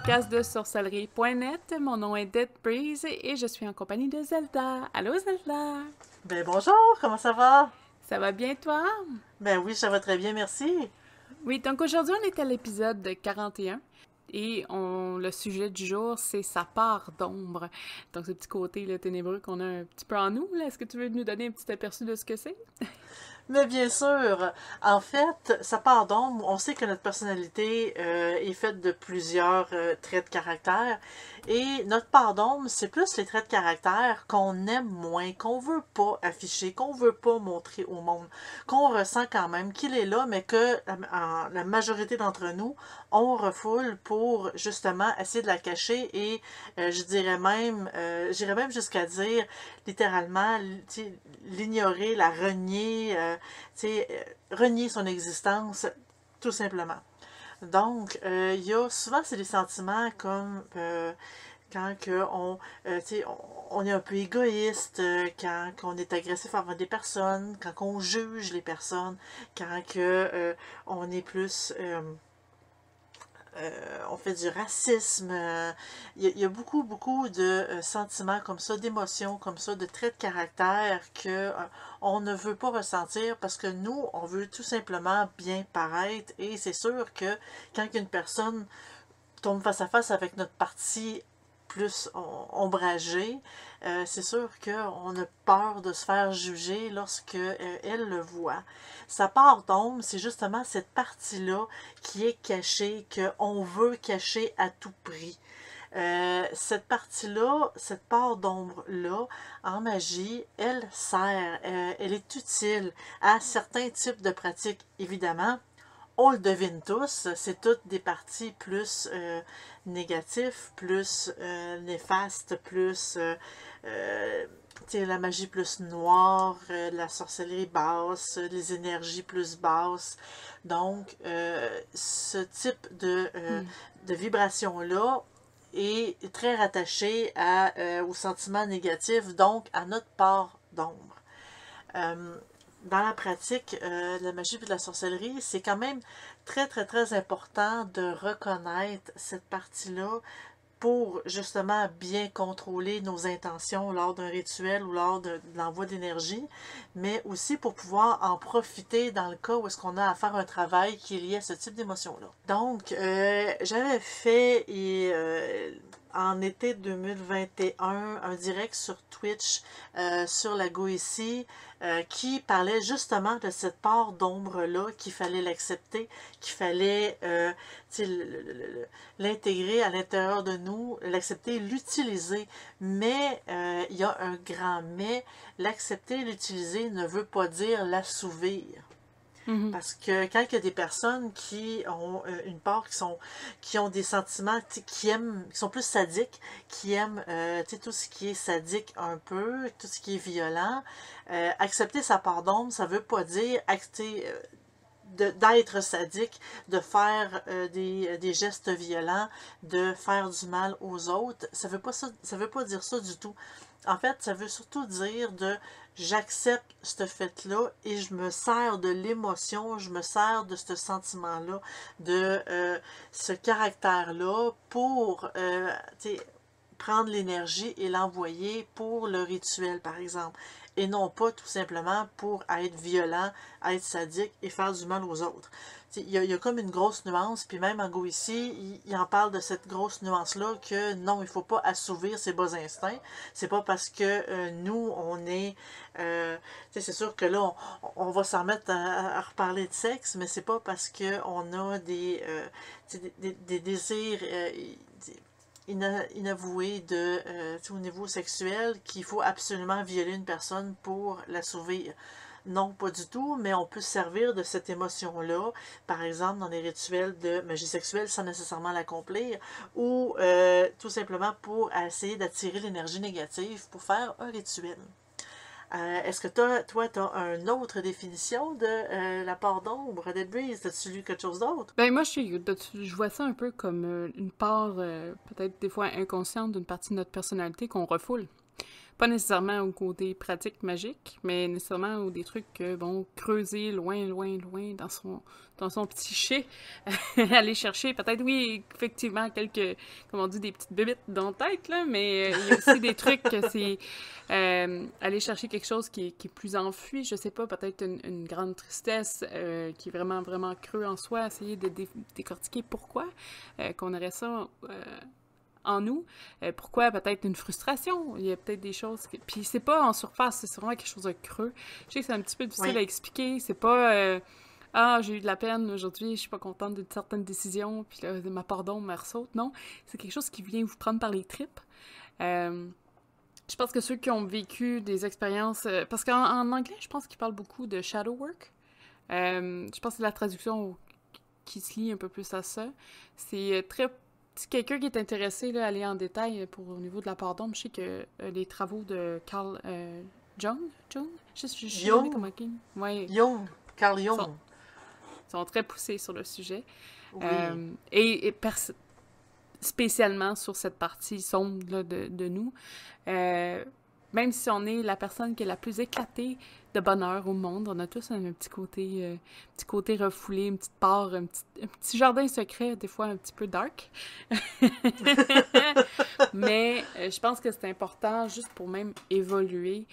podcast de sorcellerie.net. Mon nom est Dead Breeze et je suis en compagnie de Zelda. Allô Zelda! Ben bonjour, comment ça va? Ça va bien toi? Ben oui, ça va très bien, merci. Oui, donc aujourd'hui on est à l'épisode 41 et le sujet du jour c'est sa part d'ombre. Donc ce petit côté là, ténébreux qu'on a un petit peu en nous. Est-ce que tu veux nous donner un petit aperçu de ce que c'est? Mais bien sûr, en fait, ça part d'ombre. On sait que notre personnalité est faite de plusieurs traits de caractère. Et notre part d'ombre, c'est plus les traits de caractère qu'on aime moins, qu'on veut pas afficher, qu'on veut pas montrer au monde, qu'on ressent quand même qu'il est là, mais que la majorité d'entre nous, on refoule pour justement essayer de la cacher et j'irais même jusqu'à dire littéralement l'ignorer, la renier, renier son existence, tout simplement. Donc, il y a souvent, c'est des sentiments comme quand que on est un peu égoïste, quand on est agressif envers des personnes, quand on juge les personnes, quand que on est plus... on fait du racisme. Il y a beaucoup, beaucoup de sentiments comme ça, d'émotions comme ça, de traits de caractère que on ne veut pas ressentir parce que nous, on veut tout simplement bien paraître. Et c'est sûr que quand une personne tombe face à face avec notre partie plus ombragée, c'est sûr qu'on a peur de se faire juger lorsque elle le voit. Sa part d'ombre, c'est justement cette partie-là qui est cachée, qu'on veut cacher à tout prix. Cette partie-là, cette part d'ombre-là, en magie, elle sert, elle est utile à certains types de pratiques, évidemment. On le devine tous, c'est toutes des parties plus négatifs, plus néfastes, plus la magie plus noire, la sorcellerie basse, les énergies plus basses. Donc, ce type de vibration-là est très rattaché aux sentiments négatifs, donc à notre part d'ombre. Dans la pratique de la magie et de la sorcellerie, c'est quand même très, très, très important de reconnaître cette partie-là pour justement bien contrôler nos intentions lors d'un rituel ou lors de l'envoi d'énergie, mais aussi pour pouvoir en profiter dans le cas où est-ce qu'on a à faire un travail qui est lié à ce type d'émotion-là. Donc, j'avais fait en été 2021 un direct sur Twitch sur la Goétie qui parlait justement de cette part d'ombre-là, qu'il fallait l'accepter, qu'il fallait l'intégrer à l'intérieur de nous, l'accepter, l'utiliser. Mais il y a un grand mais, l'accepter, l'utiliser ne veut pas dire l'assouvir. Mhm. Parce que quand il y a des personnes qui ont une part, qui ont des sentiments, qui aiment, qui sont plus sadiques, qui aiment tout ce qui est sadique un peu, tout ce qui est violent, accepter sa part d'ombre, ça veut pas dire accepter d'être sadique, de faire des gestes violents, de faire du mal aux autres. Ça veut pas dire ça du tout. En fait, ça veut surtout dire de j'accepte ce fait-là et je me sers de l'émotion, je me sers de ce sentiment-là, de ce caractère-là pour prendre l'énergie et l'envoyer pour le rituel, par exemple. Et non pas tout simplement pour être violent, être sadique et faire du mal aux autres. Il y a comme une grosse nuance, puis même en Go ici, il en parle de cette grosse nuance-là que non, il ne faut pas assouvir ses bas instincts. C'est pas parce que nous, on est... c'est sûr que là, on va s'en remettre à reparler de sexe, mais c'est pas parce qu'on a des désirs inavoué au niveau sexuel qu'il faut absolument violer une personne pour l'assouvir. Non, pas du tout, mais on peut se servir de cette émotion-là, par exemple dans des rituels de magie sexuelle sans nécessairement l'accomplir, ou tout simplement pour essayer d'attirer l'énergie négative pour faire un rituel. Est-ce que toi, tu as une autre définition de la part d'ombre, Dead Breeze? As-tu lu quelque chose d'autre? Ben moi je vois ça un peu comme une part peut-être des fois inconsciente d'une partie de notre personnalité qu'on refoule. Pas nécessairement au côté pratique, magique, mais nécessairement au des trucs que, bon, creuser loin, loin, loin dans son petit aller chercher peut-être, oui, effectivement, quelques, comme on dit, des petites bébites dans la tête, là, mais il y a aussi des trucs que c'est aller chercher quelque chose qui est plus enfui, je sais pas, peut-être une grande tristesse qui est vraiment, vraiment creux en soi, essayer de décortiquer pourquoi qu'on aurait ça en nous. Pourquoi peut-être une frustration? Il y a peut-être des choses... Puis c'est pas en surface, c'est vraiment quelque chose de creux. Je sais que c'est un petit peu difficile à expliquer. C'est pas... ah, j'ai eu de la peine aujourd'hui, je suis pas contente d'une certaine décision, puis là, ma pardon me ressaute. Non, c'est quelque chose qui vient vous prendre par les tripes. Je pense que ceux qui ont vécu des expériences... parce qu'en anglais, je pense qu'ils parlent beaucoup de shadow work. Je pense que c'est la traduction qui se lie un peu plus à ça. C'est très... Si quelqu'un qui est intéressé là, à aller en détail au niveau de la part d'ombre, je sais que les travaux de Carl Jung? Je sais jamais comment il... Ouais. Carl Jung. Sont très poussés sur le sujet. Oui. Spécialement sur cette partie sombre là, de nous. Même si on est la personne qui est la plus éclatée de bonheur au monde, on a tous un petit côté refoulé, une petite part, un petit jardin secret, des fois un petit peu dark. Mais je pense que c'est important, juste pour même évoluer,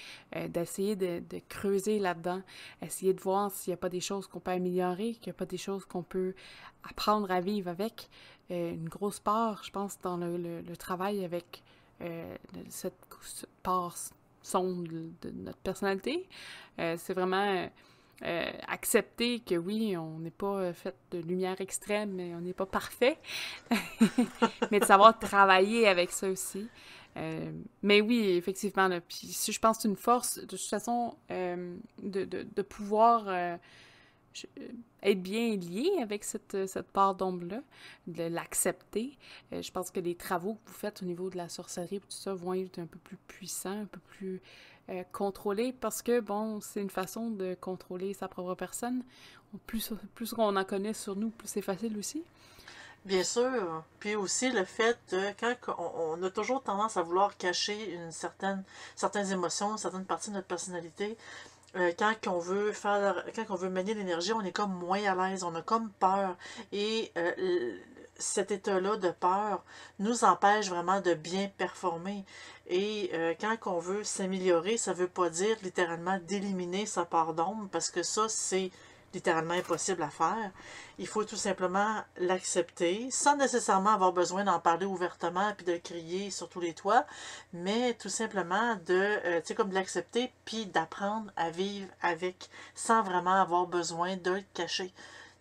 d'essayer de creuser là-dedans, essayer de voir s'il n'y a pas des choses qu'on peut améliorer, qu'il n'y a pas des choses qu'on peut apprendre à vivre avec. Une grosse part, je pense, dans le travail avec cette part sombre de notre personnalité. C'est vraiment accepter que oui, on n'est pas fait de lumière extrême, mais on n'est pas parfait. Mais de savoir travailler avec ça aussi. Mais oui, effectivement, là, puis je pense que c'est une force, de toute façon, de pouvoir être bien lié avec cette part d'ombre-là, de l'accepter. Je pense que les travaux que vous faites au niveau de la sorcellerie et tout ça vont être un peu plus puissants, un peu plus contrôlés, parce que, bon, c'est une façon de contrôler sa propre personne. Plus on en connaît sur nous, plus c'est facile aussi. Bien sûr. Puis aussi le fait de, quand on a toujours tendance à vouloir cacher certaines émotions, certaines parties de notre personnalité, quand on veut manier l'énergie, on est comme moins à l'aise, on a comme peur. Et cet état-là de peur nous empêche vraiment de bien performer. Et quand on veut s'améliorer, ça veut pas dire littéralement d'éliminer sa part d'ombre, parce que ça, c'est littéralement impossible à faire. Il faut tout simplement l'accepter, sans nécessairement avoir besoin d'en parler ouvertement puis de le crier sur tous les toits, mais tout simplement tu sais, comme de l'accepter puis d'apprendre à vivre avec, sans vraiment avoir besoin de le cacher.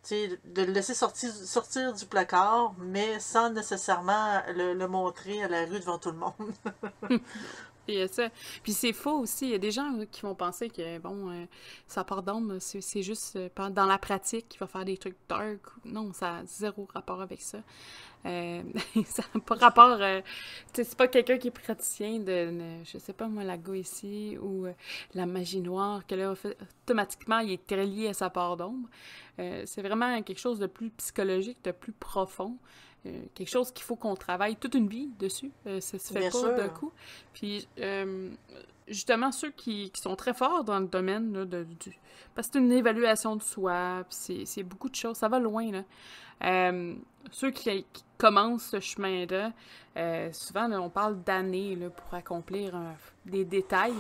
Tu sais, de le laisser sortir du placard, mais sans nécessairement le montrer à la rue devant tout le monde. Il y a ça. Puis c'est faux aussi. Il y a des gens qui vont penser que, bon, sa part d'ombre, c'est juste dans la pratique qu'il va faire des trucs dark. Non, ça a zéro rapport avec ça. Ça n'a pas rapport... tu sais, c'est pas quelqu'un qui est praticien je sais pas moi, la Goétie ou la magie noire, que là, automatiquement, il est très lié à sa part d'ombre. C'est vraiment quelque chose de plus psychologique, de plus profond. Quelque chose qu'il faut qu'on travaille toute une vie dessus. Ça se fait Bien pas sûr. d'un coup. Puis, justement, ceux qui sont très forts dans le domaine, là, parce que c'est une évaluation de soi, puis c'est beaucoup de choses. Ça va loin, là. Ceux qui commencent ce chemin-là, souvent, là, on parle d'années là, pour accomplir des détails.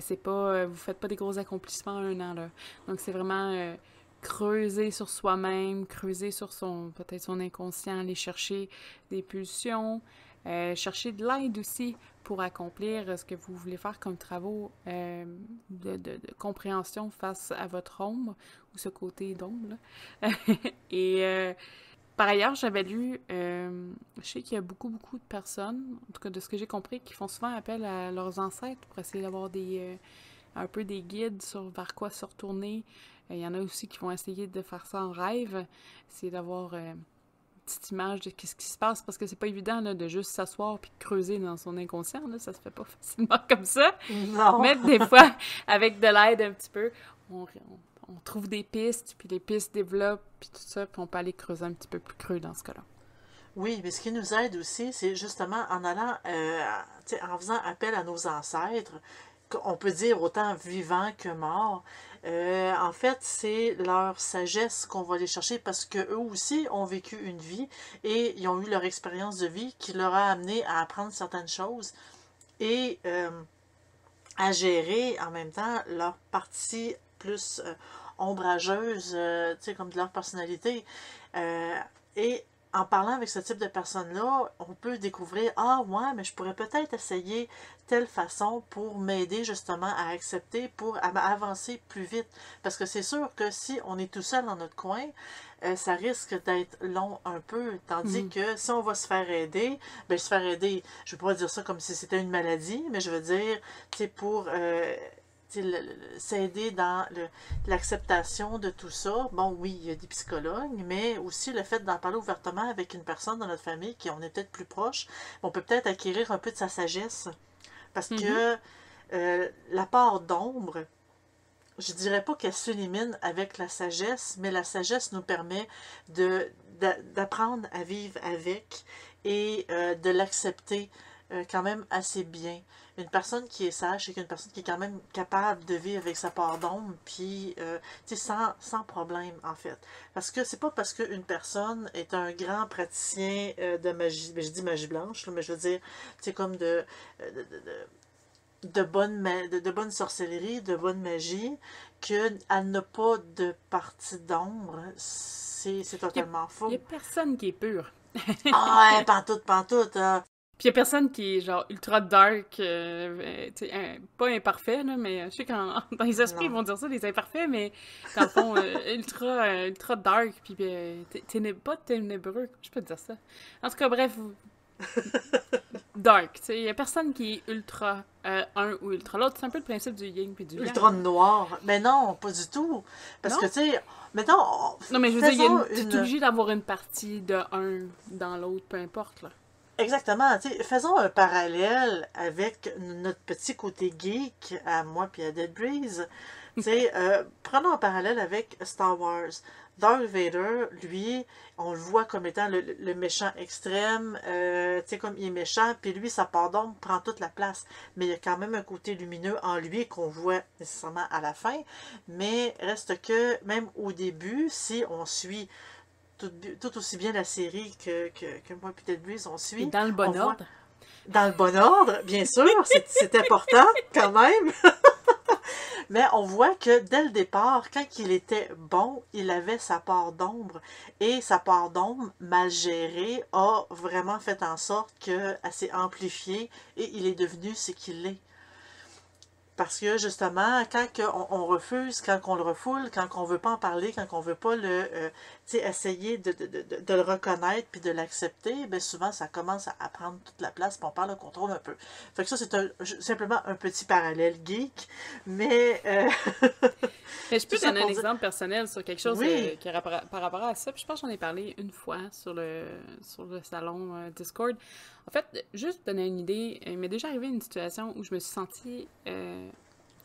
C'est pas... vous faites pas des gros accomplissements en un an, là. Donc, c'est vraiment... creuser sur soi-même, creuser sur peut-être son inconscient, aller chercher des pulsions, chercher de l'aide aussi pour accomplir ce que vous voulez faire comme travaux de compréhension face à votre ombre, ou ce côté d'ombre. Et par ailleurs, j'avais lu, je sais qu'il y a beaucoup, beaucoup de personnes, en tout cas de ce que j'ai compris, qui font souvent appel à leurs ancêtres pour essayer d'avoir un peu des guides sur vers quoi se retourner. Il y en a aussi qui vont essayer de faire ça en rêve, essayer d'avoir une petite image de ce qui se passe, parce que c'est pas évident là, de juste s'asseoir puis creuser dans son inconscient, là, ça se fait pas facilement comme ça. Non. Mais des fois, avec de l'aide un petit peu, on trouve des pistes, puis les pistes développent, puis tout ça, puis on peut aller creuser un petit peu plus creux dans ce cas-là. Oui, mais ce qui nous aide aussi, c'est justement en allant, tu sais, en faisant appel à nos ancêtres, on peut dire autant vivants que morts. En fait, c'est leur sagesse qu'on va aller chercher parce que eux aussi ont vécu une vie et ils ont eu leur expérience de vie qui leur a amené à apprendre certaines choses et à gérer en même temps leur partie plus ombrageuse, tu sais, comme de leur personnalité. Euh, et en parlant avec ce type de personnes-là, on peut découvrir, ah ouais, mais je pourrais peut-être essayer telle façon pour m'aider justement à accepter, pour avancer plus vite. Parce que c'est sûr que si on est tout seul dans notre coin, ça risque d'être long un peu. Tandis Mhm. que si on va se faire aider, ben se faire aider, je ne veux pas dire ça comme si c'était une maladie, mais je veux dire, tu sais, pour s'aider dans l'acceptation de tout ça. Bon, oui, il y a des psychologues, mais aussi le fait d'en parler ouvertement avec une personne dans notre famille qui on est peut-être plus proche, on peut peut-être acquérir un peu de sa sagesse. Parce Mhm. que la part d'ombre, je dirais pas qu'elle s'élimine avec la sagesse, mais la sagesse nous permet de d'apprendre à vivre avec et de l'accepter quand même assez bien. Une personne qui est sage, c'est une personne qui est quand même capable de vivre avec sa part d'ombre, puis sans problème en fait. Parce que c'est pas parce qu'une personne est un grand praticien de magie, ben, je dis magie blanche, là, mais je veux dire, c'est comme de, de, de bonne sorcellerie, de bonne magie, qu'elle n'a pas de partie d'ombre, c'est Il totalement y a faux. personne qui est pur. Ah, ouais, pantoute, pantoute. Puis il y a personne qui est genre ultra dark, tu sais, pas imparfait, là, mais je sais qu'en dans les esprits ils Non. vont dire ça, les imparfaits, mais dans le fond, ultra dark, puis pas ténébreux, je peux te dire ça. En tout cas, bref, dark, tu sais, il y a personne qui est ultra un ou ultra l'autre, c'est un peu le principe du yin puis du yang, Ultra hein. noir. Mais non, pas du tout. Parce Non? que, tu sais, mettons, Non, mais je veux dire, faisons t'es une. obligé d'avoir une partie de un dans l'autre, peu importe, là. Exactement, tu sais, faisons un parallèle avec notre petit côté geek à moi puis à Dead Breeze. Tu sais, prenons un parallèle avec Star Wars. Darth Vader, lui, on le voit comme étant le méchant extrême, tu sais, comme il est méchant, puis lui, sa part d'ombre prend toute la place. Mais il y a quand même un côté lumineux en lui qu'on voit nécessairement à la fin. Mais reste que, même au début, si on suit tout aussi bien la série que moi et Dead Breeze, on Et suit, dans le on bon voit ordre. dans le bon ordre, bien sûr, c'est important quand même. Mais on voit que dès le départ, quand il était bon, il avait sa part d'ombre. Et sa part d'ombre, mal gérée, a vraiment fait en sorte qu'elle s'est amplifiée et il est devenu ce qu'il est. Parce que justement, quand on refuse, quand on le refoule, quand on veut pas en parler, quand on veut pas essayer de le reconnaître puis de l'accepter, ben souvent ça commence à prendre toute la place puis on perd le contrôle un peu. Fait que ça, c'est simplement un petit parallèle geek, mais Mais je tout peux ça donner un pour dire, exemple personnel sur quelque chose oui, qui a par rapport à ça. Puis je pense que j'en ai parlé une fois sur le salon Discord. En fait, juste donner une idée, il m'est déjà arrivé une situation où je me suis sentie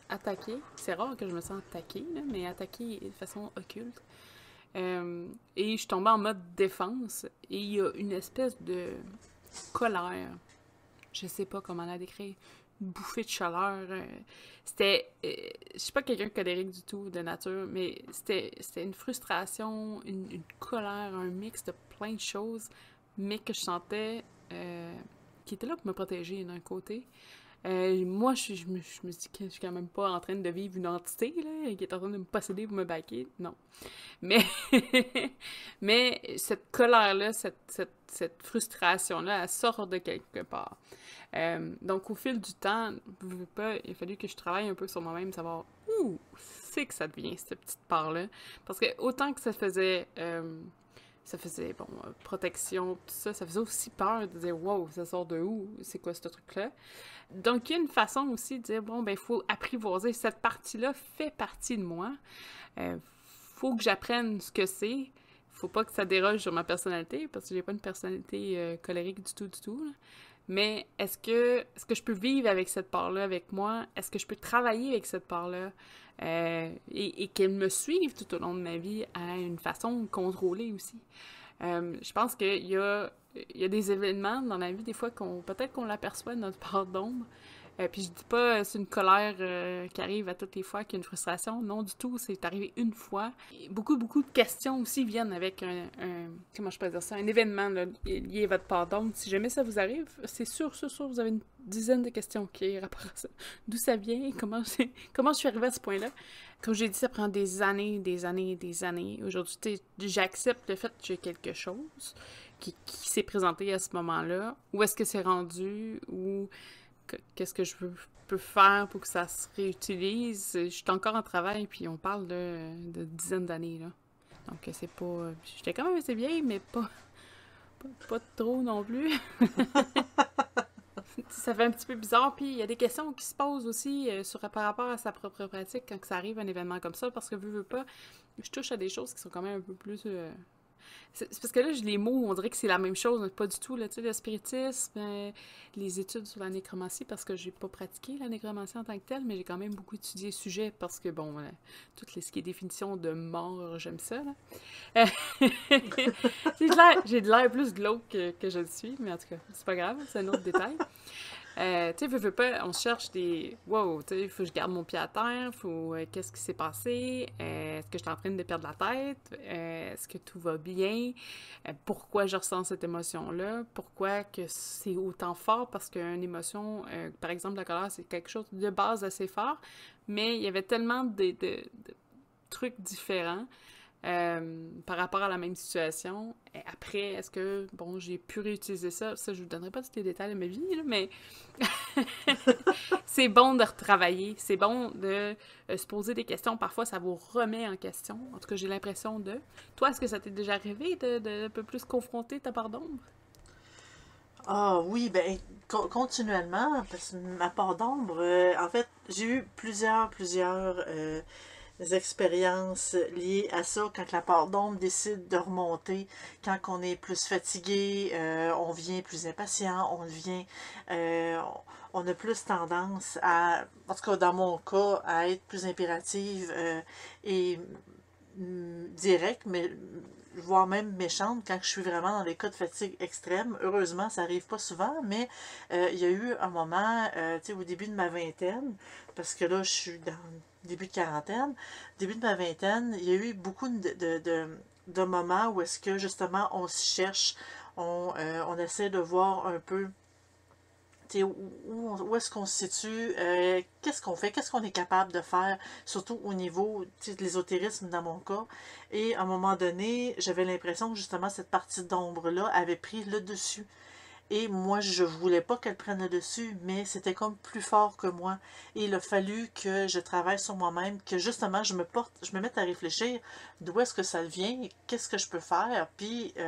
attaquée. C'est rare que je me sens attaquée, là, mais attaquée de façon occulte. Et je suis tombée en mode défense. Et il y a une espèce de colère, je sais pas comment la décrire, une bouffée de chaleur. C'était, je suis pas quelqu'un de colérique du tout de nature, mais c'était une frustration, une colère, un mix de plein de choses, mais que je sentais qui était là pour me protéger d'un côté. Moi, je me dis que je suis quand même pas en train de vivre une entité là, qui est en train de me posséder pour me baquer. Non. Mais, mais cette colère-là, cette frustration-là, elle sort de quelque part. Donc, au fil du temps, pas, il a fallu que je travaille un peu sur moi-même, savoir où c'est que ça devient, cette petite part-là. Parce que autant que ça faisait, bon, protection, tout ça, ça faisait aussi peur de dire, wow, ça sort de où? C'est quoi ce truc-là? Donc, il y a une façon aussi de dire, bon, ben, il faut apprivoiser. Cette partie-là fait partie de moi. Euh, faut que j'apprenne ce que c'est. Faut pas que ça déroge sur ma personnalité, parce que j'ai pas une personnalité colérique du tout, du tout. Là. Mais est-ce que je peux vivre avec cette part-là avec moi? Est-ce que je peux travailler avec cette part-là? Et qu'elle me suive tout au long de ma vie à une façon contrôlée aussi. Je pense qu'il y a des événements dans la vie, des fois, peut-être qu'on l'aperçoit, notre part d'ombre. Puis je dis pas c'est une colère qui arrive à toutes les fois qu'il y a une frustration. Non, du tout, c'est arrivé une fois. Et beaucoup de questions aussi viennent avec comment je peux dire ça, un événement là, lié à votre part d'ombre. Si jamais ça vous arrive, c'est sûr, vous avez une dizaine de questions qui est rapport à ça. D'où ça vient, comment je suis arrivée à ce point-là. Comme j'ai dit, ça prend des années. Aujourd'hui, j'accepte le fait que j'ai quelque chose qui s'est présenté à ce moment-là. Où est-ce que c'est rendu, ou qu'est-ce que peux faire pour que ça se réutilise. Je suis encore en travail, puis on parle de dizaines d'années, là. Donc, c'est pas... J'étais quand même assez vieille, mais pas trop non plus. Ça fait un petit peu bizarre, puis il y a des questions qui se posent aussi par rapport à sa propre pratique quand ça arrive un événement comme ça, parce que veux pas, je touche à des choses qui sont quand même un peu plus... C'est parce que là, les mots, on dirait que c'est la même chose, mais pas du tout. Là, tu sais, le spiritisme, les études sur la nécromancie, parce que j'ai pas pratiqué la nécromancie en tant que telle, mais j'ai quand même beaucoup étudié le sujet, parce que, bon, ce qui est définition de mort, j'aime ça, là. J'ai de l'air plus glauque que je le suis, mais en tout cas, c'est pas grave, c'est un autre détail. Tu sais, veux pas, on cherche des... Wow, tu sais, il faut que je garde mon pied à terre, qu'est-ce qui s'est passé? Est-ce que je suis en train de perdre la tête? Est-ce que tout va bien? Pourquoi je ressens cette émotion-là? Pourquoi que c'est autant fort? Parce qu'une émotion, par exemple, la colère, c'est quelque chose de base assez fort, mais il y avait tellement de trucs différents par rapport à la même situation. Et après, est-ce que, bon, j'ai pu réutiliser ça? Ça, je vous donnerai pas tous les détails de ma vie, là, mais c'est bon de retravailler, c'est bon de se poser des questions. Parfois, ça vous remet en question. En tout cas, j'ai l'impression de... Toi, est-ce que ça t'est déjà arrivé de un peu plus confronter ta part d'ombre? Ah oui, ben continuellement, parce que ma part d'ombre, en fait, j'ai eu plusieurs expériences liées à ça, quand la part d'ombre décide de remonter, quand on est plus fatigué, on devient plus impatient, euh, on a plus tendance à, en tout cas dans mon cas, à être plus impérative et directe, mais voire même méchante quand je suis vraiment dans les cas de fatigue extrême. Heureusement, ça arrive pas souvent, mais il y a eu un moment, tu sais, au début de ma vingtaine, parce que là, je suis dans le début de quarantaine, début de ma vingtaine, il y a eu beaucoup de moments où est-ce que, justement, on se cherche, on essaie de voir un peu où est-ce qu'on se situe, qu'est-ce qu'on fait, qu'est-ce qu'on est capable de faire, surtout au niveau de l'ésotérisme dans mon cas. Et à un moment donné, j'avais l'impression que justement cette partie d'ombre-là avait pris le dessus. Et moi, je voulais pas qu'elle prenne le dessus, mais c'était comme plus fort que moi. Et il a fallu que je travaille sur moi-même, que justement je me mette à réfléchir d'où est-ce que ça vient, qu'est-ce que je peux faire, puis tu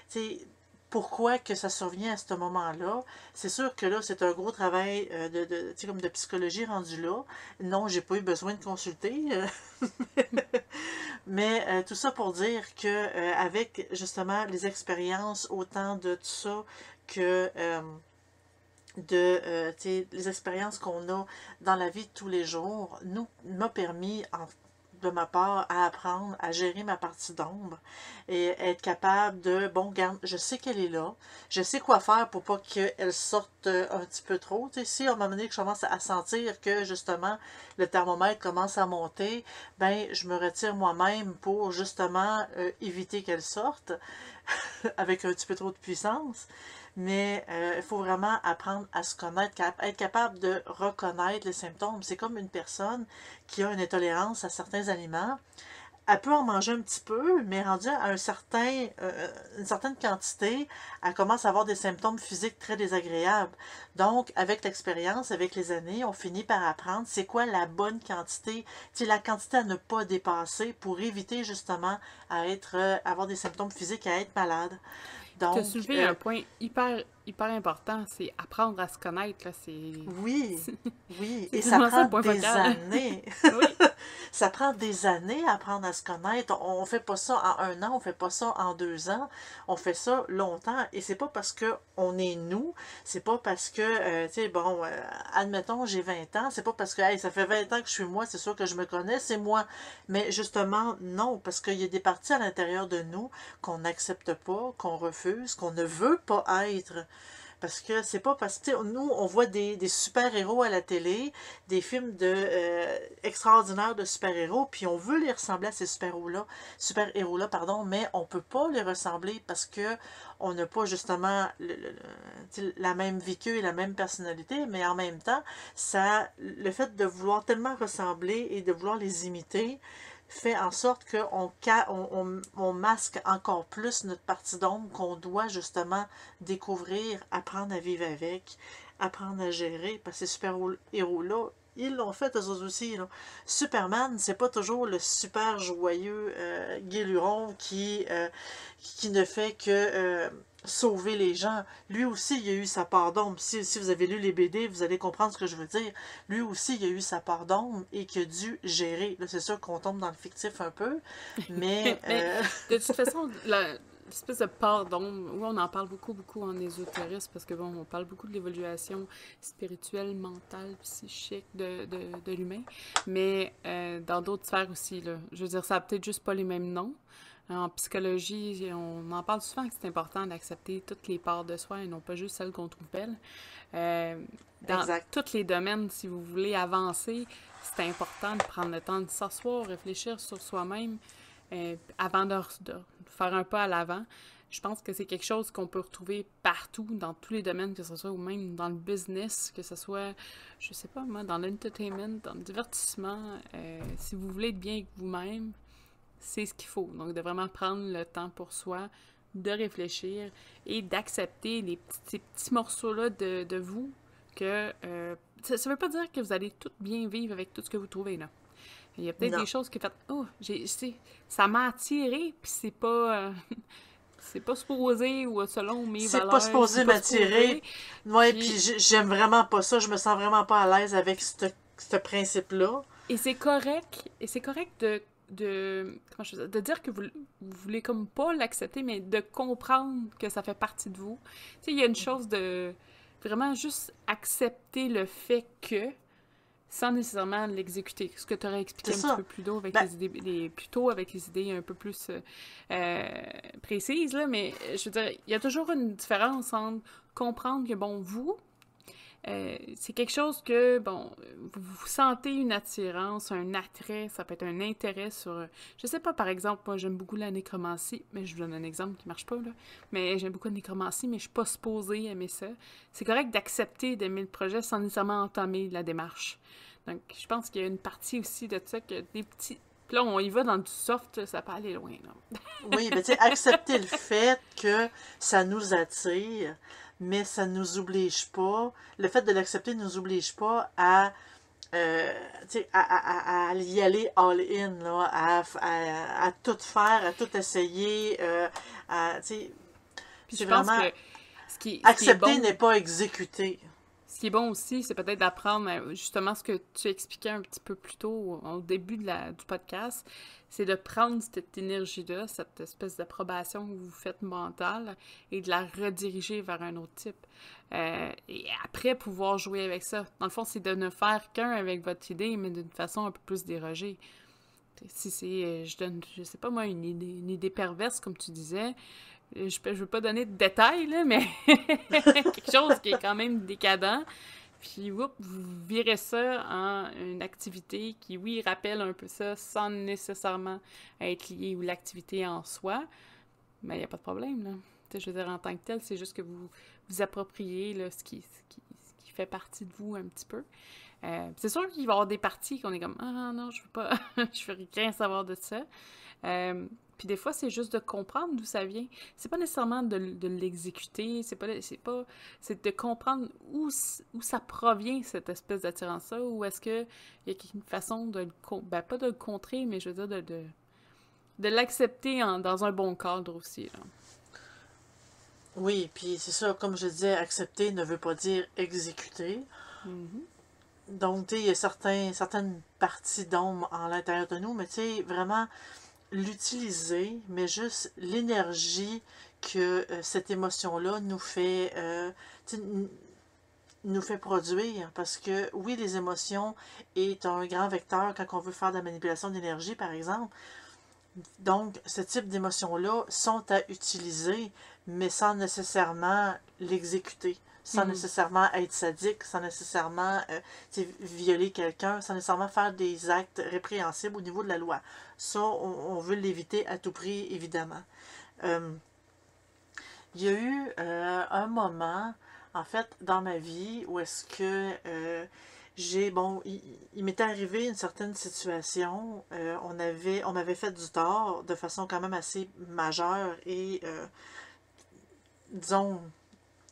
sais, pourquoi que ça survient à ce moment-là. C'est sûr que là, c'est un gros travail tu sais, comme de psychologie rendu là. Non, j'ai pas eu besoin de consulter. Mais tout ça pour dire que avec justement les expériences, autant de tout ça que tu sais, les expériences qu'on a dans la vie de tous les jours, m'a permis, de ma part, à apprendre à gérer ma partie d'ombre et être capable de, bon, regarde, je sais qu'elle est là, je sais quoi faire pour pas qu'elle sorte un petit peu trop. Tu sais, si à un moment donné que je commence à sentir que justement le thermomètre commence à monter, ben je me retire moi-même pour justement éviter qu'elle sorte avec un petit peu trop de puissance. Mais il faut vraiment apprendre à se connaître, être capable de reconnaître les symptômes. C'est comme une personne qui a une intolérance à certains aliments. Elle peut en manger un petit peu, mais rendue à une certaine quantité, elle commence à avoir des symptômes physiques très désagréables. Donc, avec l'expérience, avec les années, on finit par apprendre c'est quoi la bonne quantité, tu sais, la quantité à ne pas dépasser pour éviter justement avoir des symptômes physiques, à être malade. Tu as Donc, soulevé un point hyper, hyper important, c'est apprendre à se connaître, là, c'est... Oui, oui, C'est et ça tellement ça prend le point des focal. années. Oui, Ça prend des années à apprendre à se connaître. On fait pas ça en 1 an, on fait pas ça en 2 ans. On fait ça longtemps. Et c'est pas parce que on est nous, c'est pas parce que, tu sais, bon, admettons, j'ai 20 ans, c'est pas parce que, hey, ça fait 20 ans que je suis moi, c'est sûr que je me connais, c'est moi. Mais justement, non, parce qu'il y a des parties à l'intérieur de nous qu'on n'accepte pas, qu'on refuse, qu'on ne veut pas être. Parce que c'est pas parce que, tu sais, nous, on voit des super-héros à la télé, des films extraordinaires de super-héros, puis on veut les ressembler à ces super-héros-là, pardon, mais on peut pas les ressembler parce que on n'a pas justement tu sais, la même vécu et la même personnalité, mais en même temps, le fait de vouloir tellement ressembler et de vouloir les imiter, fait en sorte qu'on masque encore plus notre partie d'ombre qu'on doit justement découvrir, apprendre à vivre avec, apprendre à gérer, parce que ces super-héros-là, ils l'ont fait eux autres aussi. Là. Superman, c'est pas toujours le super joyeux guéluron qui ne fait que sauver les gens. Lui aussi, il a eu sa part d'ombre. Si vous avez lu les BD, vous allez comprendre ce que je veux dire. Lui aussi, il a eu sa part d'ombre et qu'il a dû gérer. Là, c'est sûr qu'on tombe dans le fictif un peu, mais mais de toute façon, l'espèce de part d'ombre, oui, on en parle beaucoup, beaucoup en ésotérisme, parce que bon, on parle beaucoup de l'évaluation spirituelle, mentale, psychique de l'humain, mais dans d'autres sphères aussi, là. Je veux dire, ça a peut-être juste pas les mêmes noms. En psychologie, on en parle souvent que c'est important d'accepter toutes les parts de soi et non pas juste celles qu'on trouve belles. Euh, dans exact. tous les domaines, si vous voulez avancer, c'est important de prendre le temps de s'asseoir, réfléchir sur soi-même avant de faire un pas à l'avant. Je pense que c'est quelque chose qu'on peut retrouver partout, dans tous les domaines, que ce soit ou même dans le business, que ce soit, je sais pas moi, dans l'entertainment, dans le divertissement. Si vous voulez être bien avec vous-même, c'est ce qu'il faut. Donc, de vraiment prendre le temps pour soi, de réfléchir et d'accepter ces petits morceaux-là de vous que ça ne veut pas dire que vous allez tout bien vivre avec tout ce que vous trouvez là. Il y a peut-être des Non. choses que faites oh, ça m'a attiré puis c'est pas supposé ou selon mes C'est pas valeurs, c'est supposé pas supposé. m'attirer. Ouais, puis Puis j'aime vraiment pas ça. Je me sens vraiment pas à l'aise avec ce principe-là. et c'est correct comment je veux dire, de dire que vous voulez comme pas l'accepter, mais de comprendre que ça fait partie de vous. Tu sais, il y a une chose de vraiment juste accepter le fait que, sans nécessairement l'exécuter. Ce que tu aurais C'est expliqué un petit ça. peu plus tôt avec Ben, les idées, plus tôt avec les idées un peu plus précises, là, mais je veux dire, il y a toujours une différence entre comprendre que, bon, vous, c'est quelque chose que, bon, vous sentez une attirance, un attrait, ça peut être un intérêt sur... Je sais pas, par exemple, moi, j'aime beaucoup la nécromancie, mais je vous donne un exemple qui marche pas, là. Mais j'aime beaucoup la nécromancie, mais je suis pas supposée aimer ça. C'est correct d'accepter d'aimer le projet sans nécessairement entamer la démarche. Donc, je pense qu'il y a une partie aussi de ça, que des petits... Puis là, on y va dans du soft, ça peut aller loin, là. oui, mais tu sais, accepter le fait que ça nous attire, mais ça nous oblige pas. Le fait de l'accepter ne nous oblige pas tu sais, à y aller all-in, là, à tout faire, à tout essayer. Tu sais, Puis c'est je pense vraiment que ce qui est accepter bon n'est pas exécuter. Ce qui est bon aussi, c'est peut-être d'apprendre justement ce que tu expliquais un petit peu plus tôt au début du podcast, c'est de prendre cette énergie-là, cette espèce d'approbation que vous faites mentale, et de la rediriger vers un autre type. Et après, pouvoir jouer avec ça. Dans le fond, c'est de ne faire qu'un avec votre idée, mais d'une façon un peu plus dérogée. Si c'est, je donne, je sais pas moi, une idée perverse, comme tu disais, je veux pas donner de détails, là, mais quelque chose qui est quand même décadent. Puis, vous virez ça en une activité qui, oui, rappelle un peu ça, sans nécessairement être lié ou l'activité en soi. Mais il n'y a pas de problème, là. T'sais, je veux dire, en tant que tel, c'est juste que vous appropriez là, ce qui fait partie de vous un petit peu. C'est sûr qu'il va y avoir des parties qu'on est comme « Ah non, je veux pas, je veux rien savoir de ça. » Puis des fois, c'est juste de comprendre d'où ça vient. C'est pas nécessairement de l'exécuter, c'est de comprendre où ça provient, cette espèce d'attirance-là, ou est-ce qu'il y a une façon de ben, pas de le contrer, mais je veux dire de l'accepter dans un bon cadre aussi, là. Oui, puis c'est ça, comme je disais, accepter ne veut pas dire exécuter. Mhm. Donc, tu sais, il y a certaines parties d'ombre en l'intérieur de nous, mais tu sais, vraiment l'utiliser, mais juste l'énergie que cette émotion-là nous fait, tu sais, nous fait produire. Parce que oui, les émotions est un grand vecteur quand on veut faire de la manipulation d'énergie, par exemple. Donc, ce type d'émotions-là sont à utiliser, mais sans nécessairement l'exécuter, sans Mhm. nécessairement être sadique, sans nécessairement violer quelqu'un, sans nécessairement faire des actes répréhensibles au niveau de la loi. Ça, on veut l'éviter à tout prix, évidemment. Euh, il y a eu un moment, en fait, dans ma vie où est-ce que bon, il m'était arrivé une certaine situation, on m'avait fait du tort de façon quand même assez majeure et, disons,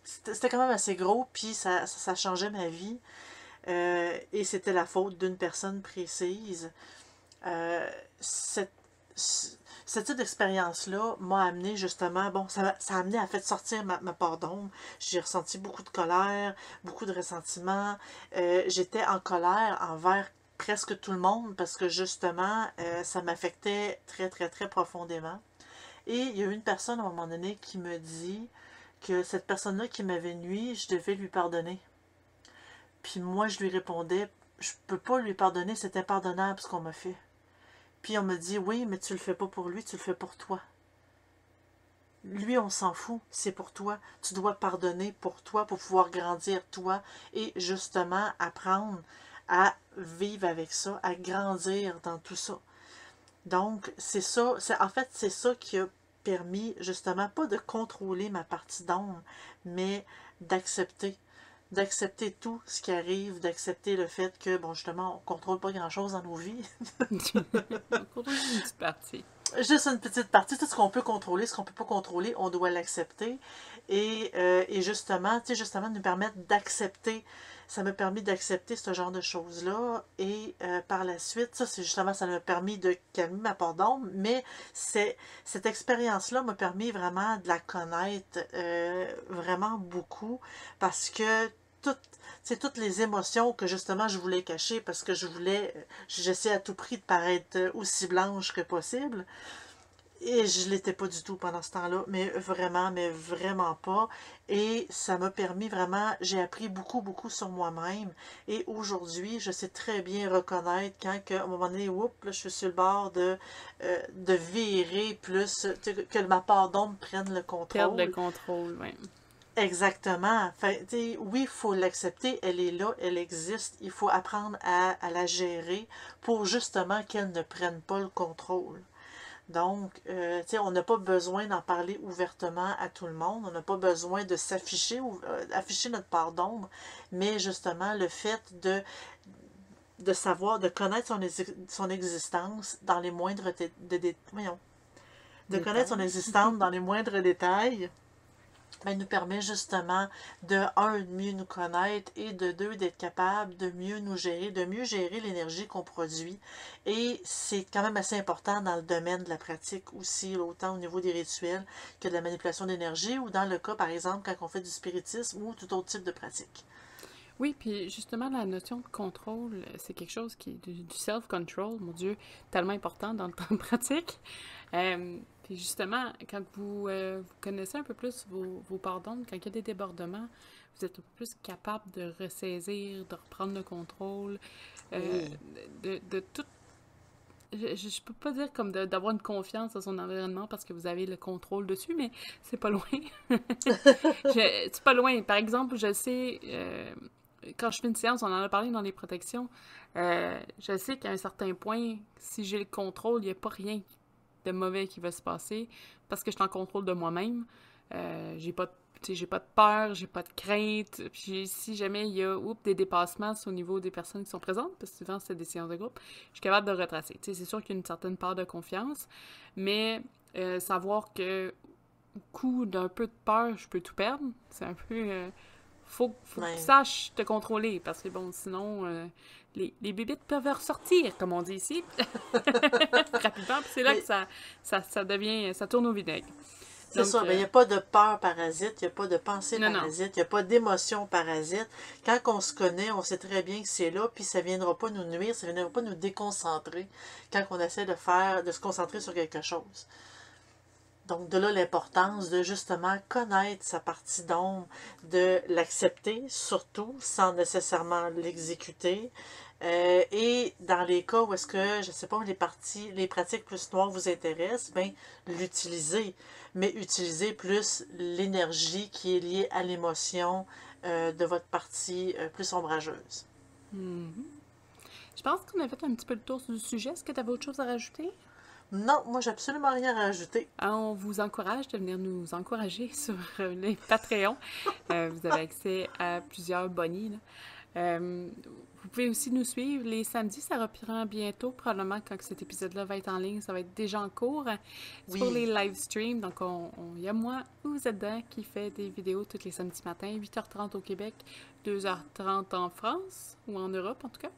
c'était quand même assez gros, puis ça changeait ma vie, et c'était la faute d'une personne précise. Euh, cette, ce type d'expérience-là m'a amené justement, bon, ça a amené à fait sortir ma part d'ombre. J'ai ressenti beaucoup de colère, beaucoup de ressentiment. J'étais en colère envers presque tout le monde parce que justement, ça m'affectait très, très, très profondément. Et il y a eu une personne à un moment donné qui me dit que cette personne-là qui m'avait nui, je devais lui pardonner. Puis moi, je lui répondais, je peux pas lui pardonner, c'est impardonnable ce qu'on m'a fait. Puis on me dit, oui, mais tu le fais pas pour lui, tu le fais pour toi. Lui, on s'en fout, c'est pour toi. Tu dois pardonner pour toi, pour pouvoir grandir toi et justement apprendre à vivre avec ça, à grandir dans tout ça. Donc, c'est ça, en fait, c'est ça qui a permis justement pas de contrôler ma partie d'ombre, mais d'accepter. D'accepter tout ce qui arrive, d'accepter le fait que, bon, justement, on contrôle pas grand-chose dans nos vies. On contrôle juste une petite partie. Juste une petite partie, tout ce qu'on peut contrôler, ce qu'on peut pas contrôler, on doit l'accepter. Et justement, tu sais, justement, nous permettre d'accepter. Ça m'a permis d'accepter ce genre de choses-là. Et par la suite, ça, c'est justement, ça m'a permis de calmer ma part d'ombre. Mais cette expérience-là m'a permis vraiment de la connaître vraiment beaucoup. Parce que toutes, c'est toutes les émotions que justement je voulais cacher parce que j'essayais à tout prix de paraître aussi blanche que possible. Et je l'étais pas du tout pendant ce temps-là, mais vraiment pas. Et ça m'a permis vraiment, j'ai appris beaucoup, beaucoup sur moi-même. Et aujourd'hui, je sais très bien reconnaître quand, à un moment donné, oups, là, je suis sur le bord de virer plus, que ma part d'ombre prenne le Perdre le contrôle. contrôle, ouais. Exactement. Fait, oui, il faut l'accepter, elle est là, elle existe. Il faut apprendre à la gérer pour justement qu'elle ne prenne pas le contrôle. Donc, on n'a pas besoin d'en parler ouvertement à tout le monde. On n'a pas besoin de s'afficher ou afficher notre part d'ombre. Mais justement, le fait de savoir, de connaître son existence dans les moindres voyons, de connaître son Détail. existence dans les moindres détails, ben, nous permet justement de, un, de mieux nous connaître et de deux, d'être capable de mieux nous gérer, de mieux gérer l'énergie qu'on produit. Et c'est quand même assez important dans le domaine de la pratique aussi, autant au niveau des rituels que de la manipulation d'énergie ou dans le cas, par exemple, quand on fait du spiritisme ou tout autre type de pratique. Oui, puis justement, la notion de contrôle, c'est quelque chose qui est du self-control, mon Dieu, tellement important dans le temps de pratique. Puis justement, quand vous connaissez un peu plus vos pardons, quand il y a des débordements, vous êtes un peu plus capable de ressaisir, de reprendre le contrôle, euh, Oui. de tout. Je peux pas dire comme d'avoir une confiance dans son environnement parce que vous avez le contrôle dessus, mais c'est pas loin. C'est pas loin. Par exemple, je sais, quand je fais une séance, on en a parlé dans les protections, je sais qu'à un certain point, si j'ai le contrôle, il n'y a pas rien de mauvais qui va se passer parce que je suis en contrôle de moi-même. J'ai pas, j'ai pas de peur, j'ai pas de crainte. Puis si jamais il y a des dépassements au niveau des personnes qui sont présentes, parce que souvent c'est des séances de groupe, je suis capable de retracer. C'est sûr qu'il y a une certaine part de confiance, mais savoir que au coup d'un peu de peur, je peux tout perdre, c'est un peu... faut que tu Ouais. saches te contrôler, parce que bon, sinon, les bébites peuvent ressortir, comme on dit ici, rapidement, puis c'est là que Mais ça devient, ça tourne au vinaigre. C'est Donc, ça, mais il n'y a pas de peur parasite, il n'y a pas de pensée non, non. parasite, il n'y a pas d'émotion parasite. Quand on se connaît, on sait très bien que c'est là, puis ça ne viendra pas nous nuire, ça ne viendra pas nous déconcentrer quand on essaie de se concentrer sur quelque chose. Donc, de là l'importance de justement connaître sa partie d'ombre, de l'accepter, surtout, sans nécessairement l'exécuter. Et dans les cas où est-ce que, je ne sais pas, les pratiques plus noires vous intéressent, bien, l'utiliser. Mais utiliser plus l'énergie qui est liée à l'émotion de votre partie plus ombrageuse. Mhm. Je pense qu'on a fait un petit peu le tour du sujet. Est-ce que tu avais autre chose à rajouter? Non, moi, j'ai absolument rien à rajouter. On vous encourage de venir nous encourager sur les Patreons. Vous avez accès à plusieurs bonnies, là. Vous pouvez aussi nous suivre les samedis, ça reprend bientôt, probablement quand cet épisode-là va être en ligne, ça va être déjà en cours. C'est Oui. pour les live streams, donc il y a moi ou Zedda qui fait des vidéos tous les samedis matins, 8h30 au Québec, 2h30 en France, ou en Europe en tout cas.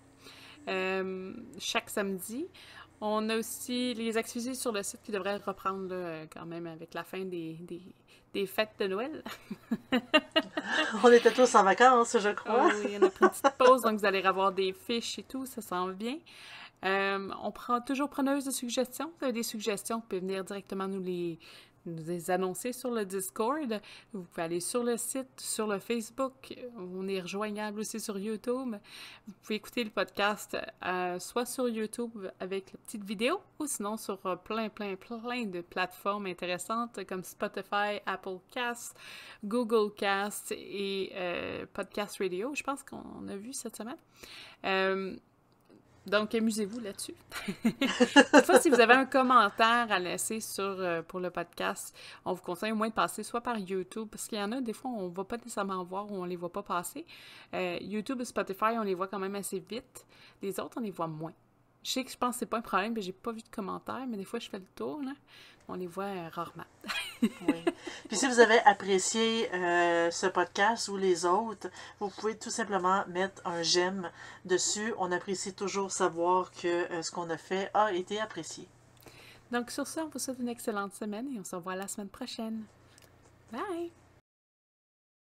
Chaque samedi. On a aussi les activités sur le site qui devraient reprendre là, quand même avec la fin des fêtes de Noël. On était tous en vacances, je crois. Oui, on a pris une petite pause, donc vous allez avoir des fiches et tout, ça s'en vient. On prend toujours preneuse de suggestions. Vous avez des suggestions, vous pouvez venir directement nous les annoncer sur le Discord. Vous pouvez aller sur le site, sur le Facebook. On est rejoignable aussi sur YouTube. Vous pouvez écouter le podcast soit sur YouTube avec la petite vidéo ou sinon sur plein de plateformes intéressantes comme Spotify, Apple Cast, Google Cast et Podcast Radio. Je pense qu'on a vu cette semaine. Donc, amusez-vous là-dessus. Toutefois, si vous avez un commentaire à laisser pour le podcast, on vous conseille au moins de passer soit par YouTube, parce qu'il y en a, des fois, on ne va pas nécessairement voir ou on ne les voit pas passer. YouTube et Spotify, on les voit quand même assez vite. Les autres, on les voit moins. Je sais que je pense que c'est pas un problème, mais j'ai pas vu de commentaires, mais des fois, je fais le tour, là. On les voit rarement. Oui. Puis si vous avez apprécié ce podcast ou les autres, vous pouvez tout simplement mettre un j'aime dessus. On apprécie toujours savoir que ce qu'on a fait a été apprécié. Donc, sur ça, on vous souhaite une excellente semaine et on se revoit la semaine prochaine. Bye!